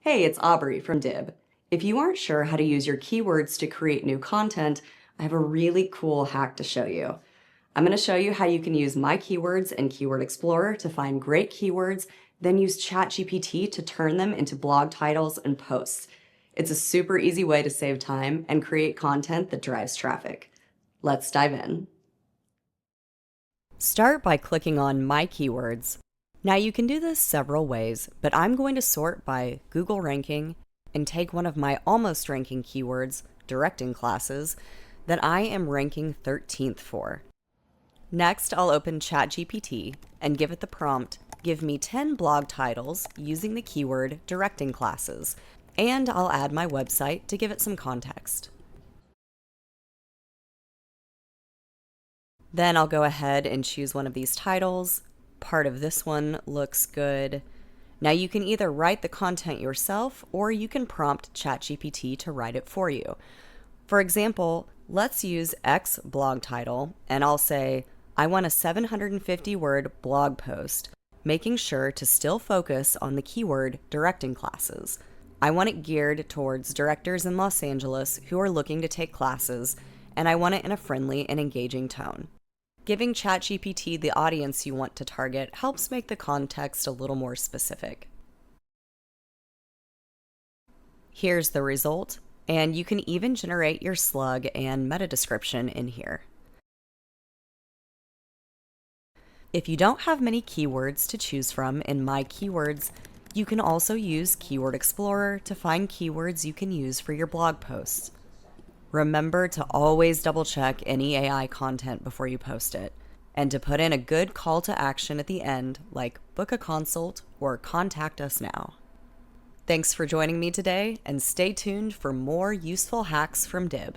Hey, it's Aubrey from diib. If you aren't sure how to use your keywords to create new content, I have a really cool hack to show you. I'm going to show you how you can use my keywords in Keyword Explorer to find great keywords, then use ChatGPT to turn them into blog titles and posts. It's a super easy way to save time and create content that drives traffic. Let's dive in. Start by clicking on My Keywords. Now you can do this several ways, but I'm going to sort by Google ranking and take one of my almost ranking keywords, directing classes, that I am ranking 13th for. Next, I'll open ChatGPT and give it the prompt, give me 10 blog titles using the keyword directing classes, and I'll add my website to give it some context. Then I'll go ahead and choose one of these titles. Part of this one looks good. Now you can either write the content yourself or you can prompt ChatGPT to write it for you. For example, let's use X blog title and I'll say, I want a 750-word blog post, making sure to still focus on the keyword directing classes. I want it geared towards directors in Los Angeles who are looking to take classes, and I want it in a friendly and engaging tone. Giving ChatGPT the audience you want to target helps make the context a little more specific. Here's the result, and you can even generate your slug and meta description in here. If you don't have many keywords to choose from in My Keywords, you can also use Keyword Explorer to find keywords you can use for your blog posts. Remember to always double-check any AI content before you post it, and to put in a good call to action at the end, like book a consult or contact us now. Thanks for joining me today, and stay tuned for more useful hacks from diib.